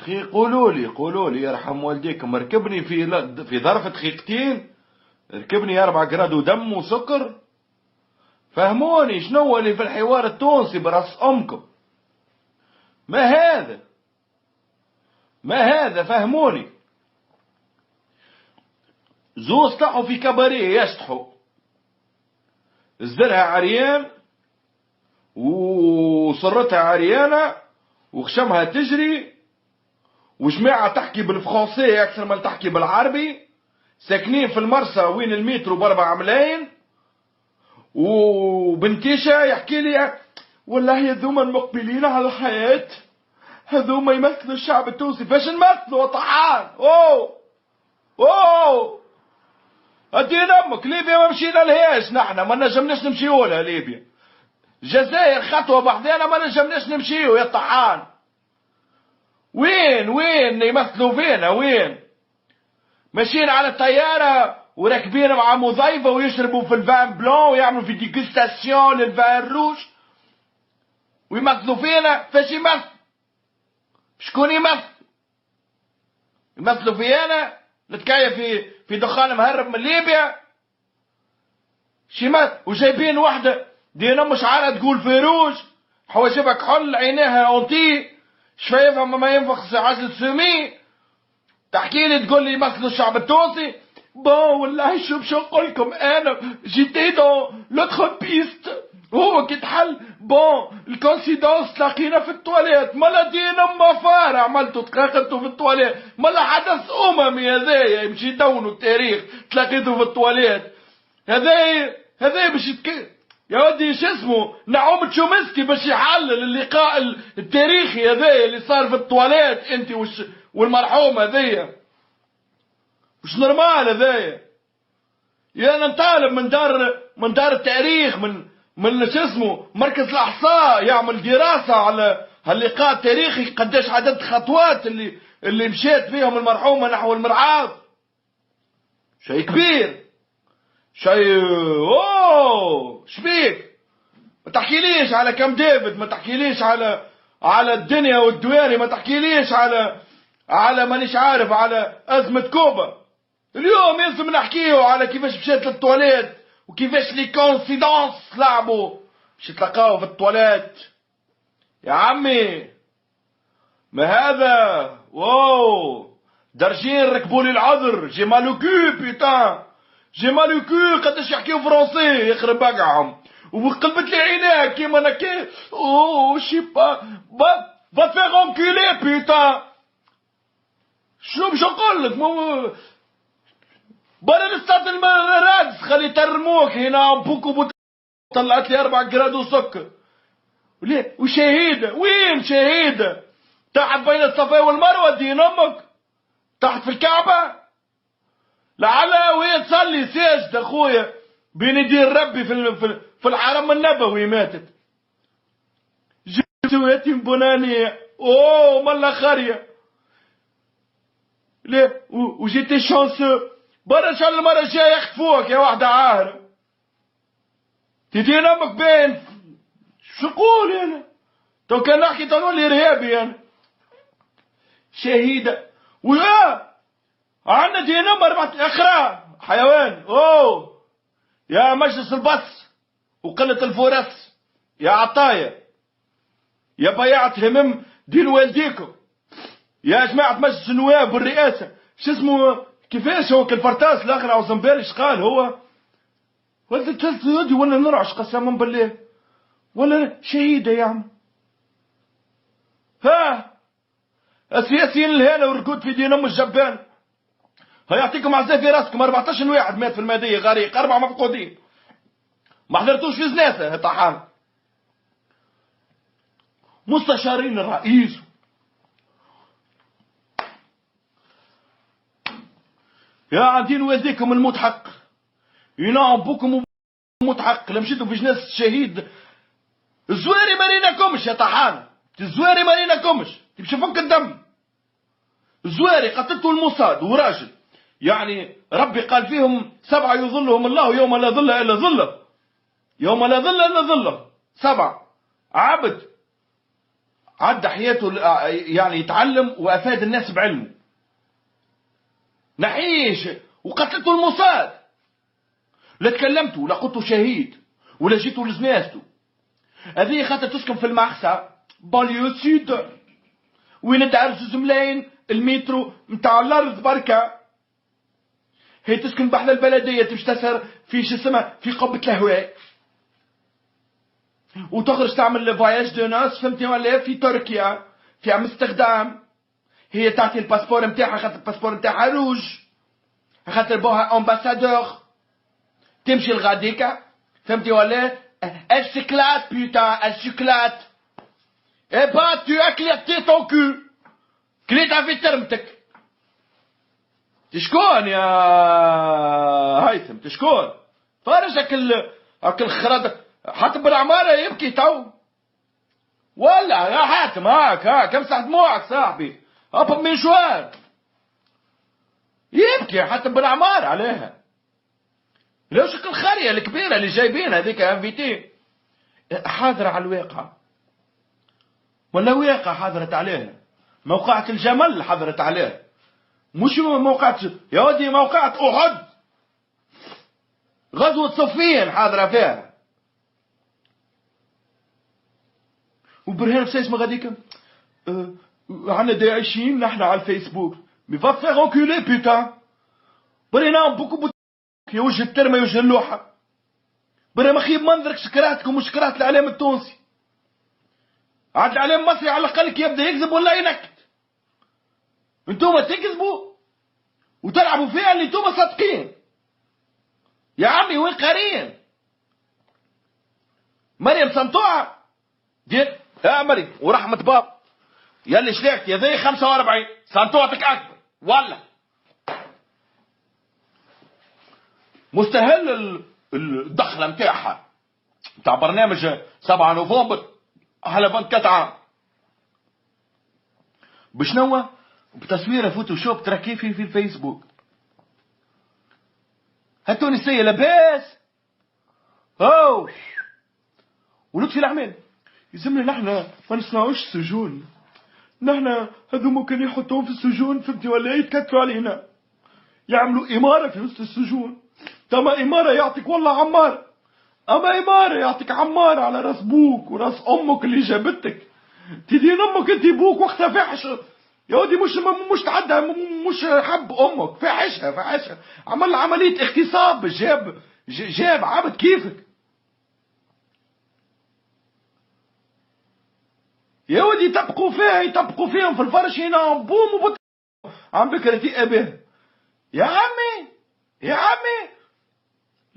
اخي قولوا لي يرحم والديكم، ركبني في ظرف دقيقتين، ركبني 4 جراد ودم وسكر. فهموني شنو اللي في الحوار التونسي براس امكم؟ ما هذا فهموني. زوز طلعوا في كباريه يشطحوا، زدرها عريان وصرتها عريانة وخشمها تجري، وجماعة تحكي بالفرنسي أكثر من تحكي بالعربي، ساكنين في المرسى وين المترو ب4 ملايين. وبنتيشة يحكي لي والله هذوما المقبلين على الحياة، هذوما يمثلوا الشعب التونسي. فاش نمثلوا طحان؟ اوه ادين امك. ليبيا ما مشينا لهاش، نحنا ما نجمناش نمشيو لها. ليبيا الجزائر خطوة بحدنا ما نجمناش نمشيو يا طحان. وين يمثلوا فينا؟ وين ماشيين على الطيارة وراكبين مع مضيفة ويشربوا في الفان بلون ويعملوا في ديكستاسيون للفان روج ويمثلوا فينا؟ فاش يمثل؟ شكون يمثلوا فينا؟ نتكاية في دخان مهرب من ليبيا شيمات. وجايبين واحدة دينا مش عارفة تقول فيروج، حواجبها كحل، عينيها اونتي، شفايفها ما ينفخ عجل سمي، تحكي لي تقول لي يمثلوا الشعب التونسي. والله شو باش نقول لكم، انا جيتي دون لوتر بيست هو كي تحل الكونسيدونس تلاقينا في التواليت. مالا دينا مفار عملتوا تلاقيتوا في التواليت، مالا حدث اممي هذايا يمشي يدونوا التاريخ تلاقيتوا في التواليت. هذايا باش يا ودي شو اسمه نعوم تشومسكي باش يحلل اللقاء التاريخي هذايا اللي صار في التواليت انت والمرحوم هذايا. مش نورمال هذايا. يا انا نطالب من دار التاريخ، من شو اسمه مركز الاحصاء يعمل دراسه على هاللقاء التاريخي، قداش عدد الخطوات اللي مشيت فيهم المرحومه نحو المرعاة. شيء كبير، شيء شبيك؟ ما تحكيليش على كام ديفيد، ما تحكيليش على الدنيا والدواري، ما تحكيليش على مانيش عارف على أزمة كوبا. اليوم يلزم نحكيه على كيفاش مشيت للتواليت وكيفاش لي كونسيدونس لعبوا باش يتلقاو في التواليت. يا عمي ما هذا درجين ركبوا لي العذر. جي مالوكو بيتان، جي مالوكو قداش يحكيو فرونسي يخرب بقعهم. وقلبت لي عينيه كيما انا كي شي با فيغ انكولي بيتان. شنو باش نقول لك؟ برا الاستاذ الرادس خلي ترموك هنا بوكو طلعت لي 4 جراد وسكر. وليه؟ وشهيده وين شهيده؟ تحت بين الصفا والمروه دين امك، تحت في الكعبه. لعلها وهي تصلي ساجد اخويا بين يدين ربي في الحرم النبوي ماتت. جبت يتيم بنانية ملا خارية. ليه؟ وجيتي شانسو برا ان شاء الله المرة الجاية يخطفوك يا واحدة عاهرة. تدين امك بين شو قول انا؟ تو كان نحكي تنقول ارهابي انا. شهيدة عندنا دي نمبر اقرا حيوان. يا مجلس البث وقلة الفرص، يا عطايا، يا بياعة همم دين والديكم، يا جماعة مجلس النواب والرئاسة. شو اسمه كيفاش هو كالفرتاس الاخر او زنبير ايش قال هو؟ ولا تلتدي ولا نرعش قسما بالله ولا شهيدة يا عم. السياسيين الهنا والركود في دين ام الجبان هيعطيكم عزاء في راسكم. 14 واحد مات في المادية غريق، 4 مفقودين. ما حضرتوش في زناسة طحان. مستشارين الرئيس يا عندين والديكم المتحق ينام بكم متحق. لما مشيتوا في جناز شهيد الزواري ماريناكمش يا طحان، الزواري ماريناكمش تمشي فك الدم. الزواري قتلتوا الموساد وراجل، يعني ربي قال فيهم 7 يظلهم الله يوم لا ظل إلا ظله، يوم لا ظل إلا ظله. 7 عبد عدى حياته يعني يتعلم وافاد الناس بعلمه. نحيش وقتلته الموساد، لا تكلمتوا ولا قلتوا شهيد ولا جيتوا لزنازته. هذه خاطر تسكن في المعخسة بانليو سود وين تعرف زملاين المترو متاع الارض بركة. هي تسكن بحذا البلدية تمشي تسهر في شو اسمها في قبة الهواء وتخرج تعمل فواياج دو ناس فهمتي ولا في تركيا في امستردام. هي تعطي الباسبور نتاعها خاطر الباسبور نتاعها روج خاطر بوها امباسادور تمشي لغاديكا فهمتي ولا. الشكلات بوتا الشكلات اي با تو اكليتي طون كو كليتها في ترمتك. تشكون يا هيثم تشكون فارج اكل خرد حتى بالعمارة يبكي تو ولا يا حاتم هاك امسح دموعك صاحبي ابا من شوار يبكي حتى بالعمارة عليها. لو شكل الخرية الكبيرة اللي جايبينها هذيك انفيتي حاضرة على الواقع ولا واقع حضرت عليها. موقعة الجمل حضرت عليها مش موقعة يا ودي موقعة أحد غزوة صفين حاضرة فيها. وبرهان في اسمه غاديك عنا داعشين نحن على الفيسبوك مي فا فيغ انكولي بوتان برينا بوكو يا وجه الترمه يا وجه اللوحه برا ما خيب منظرك شكراتكم وشكرات الاعلام التونسي. عاد الاعلام المصري على الاقل كي يبدا يكذب ولا ينكت. انتوما تكذبوا وتلعبوا فيها اللي انتوما صادقين. يا عمي وين قارين مريم سنطوعه دير يا مريم ورحمه باب يلي شليكت يا ذي 45 سنطوعتك اكبر ولا مستهل الدخله نتاعها نتاع برنامج 7 نوفمبر على 24 عام بشنو بتصويره فوتوشوب ترى كيف في الفيسبوك. هالتونسيه لاباس او ولطفي العمال يلزمنا نحن ما نصنعوش السجون. نحن هذوما كانوا يحطوهم في السجون فهمتي ولا يتكتروا علينا يعملوا إمارة في وسط السجون. تما إمارة يعطيك والله عمار أما إمارة يعطيك عمار على راس بوك وراس أمك اللي جابتك. تدين أمك أنت بوك وقتها فاحش يا ودي مش تعدى مش حب أمك فاحشها عمل عملية اغتصاب جاب عبد كيفك يا ودي يطبقوا فيهم في الفرش هنا بوم وبط عم بكرتي أبيه. يا عمي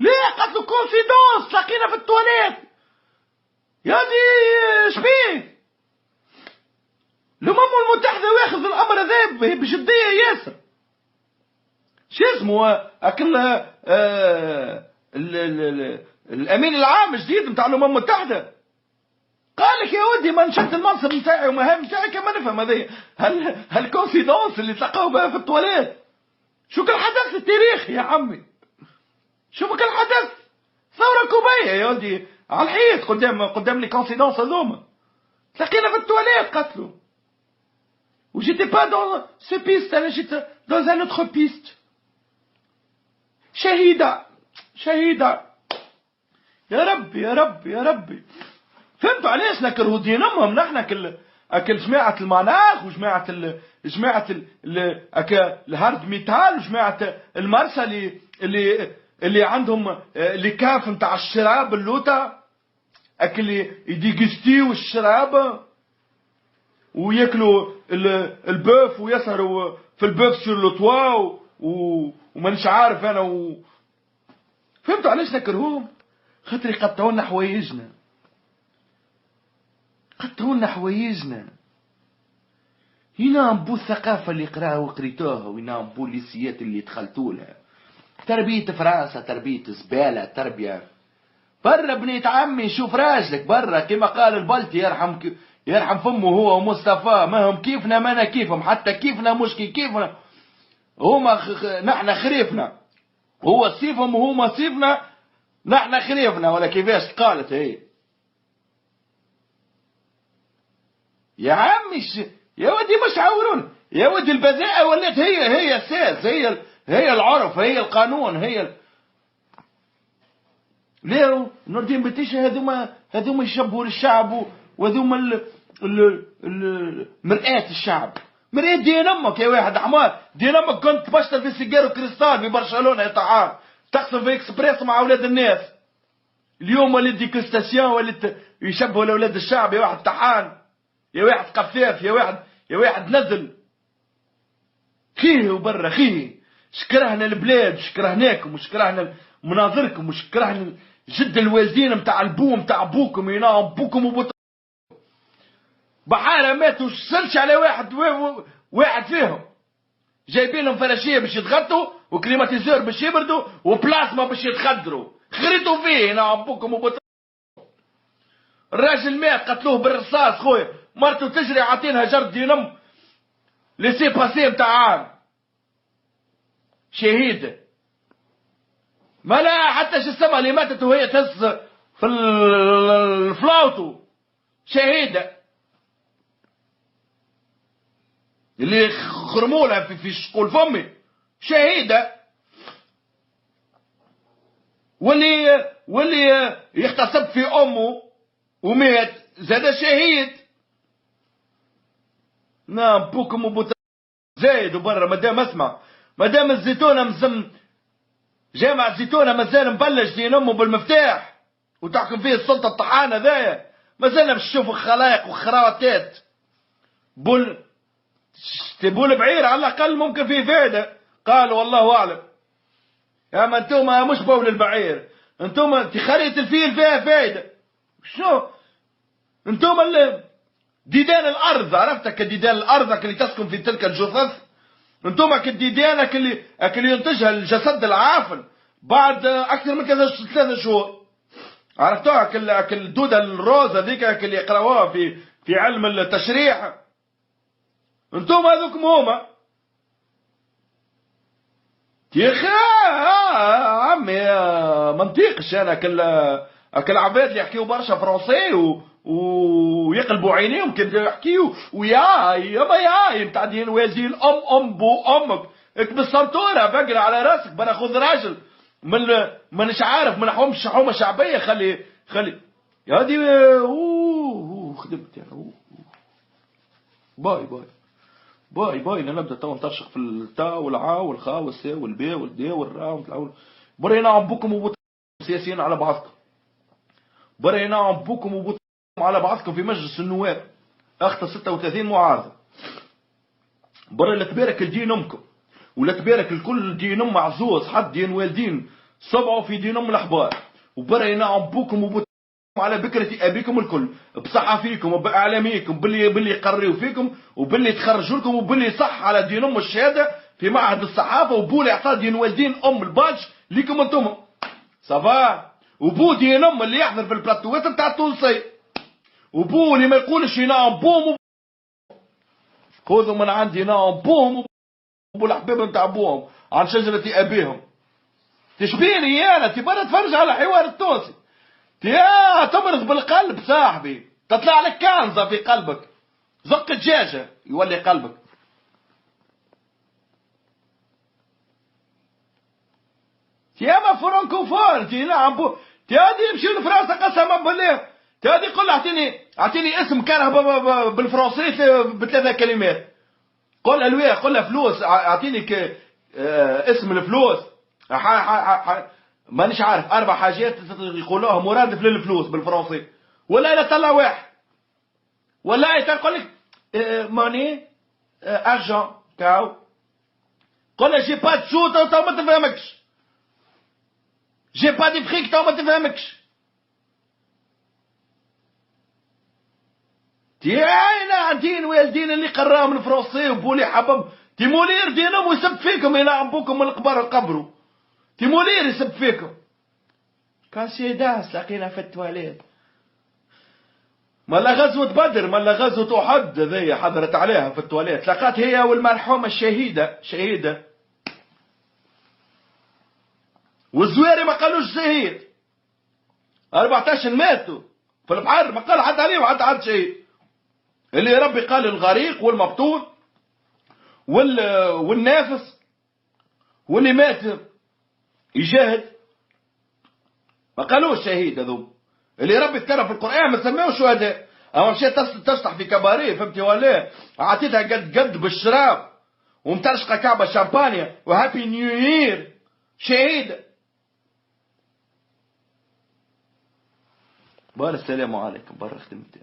ليه قتلوا كونسيدونس تلاقينا في التواليت يا دي شبيه. الأمم المتحدة واخذ الأمر هذا بجدية ياسر. شو اسمه أكل الأمين العام الجديد نتاع الأمم المتحدة قال لك يا ودي ما نشد المنصب نتاعي ومهام نتاعي كما نفهم هذه هالكونسيدونس اللي تلقاو بها في التواليت. شو كان حدث التاريخ يا عمي شو كان حدث ثورة كوبية يا ودي على الحيط قدام لي كونسيدونس هذوما تلاقينا في التواليت قتلوا. وجيتي با دون سو بيست انا جيت دون ان اوتر بيست شهيدة يا ربي فهمتوا علاش نكرهوا دينهم نحن اكل جماعة المناخ وجماعة الهارد ميتال وجماعة المرسى اللي عندهم اللي كاف نتاع الشراب اللوتا اكل يديغستيو الشراب وياكلوا البوف ويسهروا في البوف سور لو توا ومانيش عارف انا فهمتوا علاش نكرهوهم خاطر يقطعوا لنا حوايجنا هنا نبو الثقافة اللي قراها وقريتوها وهنا نبو الليسيات اللي دخلتوا لها تربية فرنسا تربية زبالة تربية برا بنيت عمي شوف راجلك برا كما قال البلتي يرحم فمه هو ومصطفى ما هم كيفنا ما انا كيفهم حتى كيفنا مش كيفنا هما نحن خريفنا هو صيفهم وهما صيفنا نحن خريفنا ولا كيفاش قالت هي يا عمي يا ودي مش عورون يا ودي، البذاءة ولات هي الساس، هي العرف، هي القانون، هي ليه نور الدين بتيشة هذوما يشبهوا للشعب، وهذوما مرآة الشعب. مرآة دين امك يا واحد حمار، دين امك كنت بشتغل في سيجارو كريستال في برشلونة يا طعام، تقسم في اكسبريس مع اولاد الناس. اليوم ولد ديكستاسيون، ولد يشبهوا لاولاد الشعب. يا واحد طحان، يا واحد قفاف، يا واحد نزل خيه وبرا خيه. شكرهنا البلاد، شكرهناكم، وشكرهنا مناظركم، وشكرهنا جد الوالدين متاع البو متاع ابوكم، ينام ابوكم بحالة ماتوا سلش على واحد فيهم. جايبين لهم فراشيه باش يتغطوا، وكليماتيزور باش يبردوا، وبلازما باش يتخدروا. خريتوا فيه ينام ابوكم الراجل مات قتلوه بالرصاص خويا، مرته تجري عاطينها جرد دينم لسي باسي متاع عام. شهيدة ما لا حتى شو اسمها اللي ماتت وهي تهز في الفلاوتو، شهيدة اللي خرمولها في شقول فمي، شهيدة. واللي يغتصب في امه ومات زاد شهيد. نعم بوكم وبوت زايد وبرا. مادام اسمع، مادام الزيتونة جامع الزيتونة مازال مبلش دين امه بالمفتاح وتحكم فيه السلطة الطحانة ذايا، مازال باش نشوفوا خلايق وخراتات. بول بعير على الاقل ممكن فيه فايدة، قال والله اعلم. يا ما انتم مش بول البعير، انتم خريطة الفيل فيها فايدة. شو انتم ديدان الارض، عرفتك كديدان الارض اللي تسكن في تلك الجثث. انتم كديدان اللي ينتجها الجسد العافن بعد اكثر من 3 شهور. عرفتوها الدودة الروزة ذيك اللي يقراوها في علم التشريح. انتم هذوك هما يا اخي. عمي منطيقش انا اكل عباد اللي يحكيو برشا فرنسي ويقلبوا عينيهم كي يحكيو وياي متاع دين والدين بو امك اكتب السنتوره بقرا على راسك. بنا خذ راجل مانيش عارف من حومه شعبيه. خلي يا دي خدمت يعني. باي نبدا تو نطرشق في التاء والعا والخاء والساء والباء والداء والراء برينا عم بكم سياسيين على بعضكم. برينا عم بكم على بعضكم في مجلس النواب اخطى 36 معارضه. برا لا تبارك الدين امكم ولا تبارك الكل دين ام عزوز حد دين والدين صبعوا في دين ام الاحبار. وبرينا عم بكم على بكرة أبيكم الكل بصحافيكم وبإعلاميكم باللي يقرروا فيكم وباللي تخرجوا لكم وباللي صح على دين أم الشهادة في معهد الصحافة وبولي إعطاء دين والدين أم الباج ليكم أنتم صافا. وبو دين أم اللي يحضر في البلاتوات نتاع التونسي وبو اللي ما يقولش ينام بوم خذوا من عندي نام بوم وبو الأحباب نتاع بوهم عن شجرة أبيهم. تشبيني أنا تبغى تفرج على حوار التونسي يا تمرض بالقلب صاحبي. تطلع لك كنزة في قلبك، زق دجاجة يولي قلبك. يا ما فرنكوفون تي نعم بو تادي يمشي لفرنسا قسما بالله. تادي قل اعطيني اسم كان بالفرنسي ب3 كلمات. قل الويه قل فلوس اعطيني اسم الفلوس. مانيش عارف 4 حاجات يقولوها مرادف للفلوس بالفرنسي. ولا طلع واحد ولا تقول لك ماني ارجون كاو. قول جي با تشو تو ما تفهمكش. جي با دي فريك تو ما تفهمكش. انا عندين والدين اللي قراهم الفرنسي وبولي حبب تيمولير دينهم ويسب فيكم ينعم بوكم من القبر القبرو. تيمولير يسب فيكم. كان سيداس لقينا في التواليت. مالا غزوة بدر مالا غزوة أحد ذي حضرت عليها في التواليت. لقات هي والمرحومة شهيدة والزويري ما قالوش شهيد. 14 ماتوا في البحر ما قال حد عليهم حتى حد شهيد. اللي ربي قال الغريق والمبطون والنافس واللي مات يجاهد، ما قالوش شهيد. هذو اللي ربي ذكرها في القرآن ما سماوش شهداء. اما مشيت تشطح في كباريه فهمتي ولا، عطيتها قد بالشراب ومترشقه كعبه شامبانيا وهابي نيو يير، شهيد. بار السلام عليكم، بار خدمتي.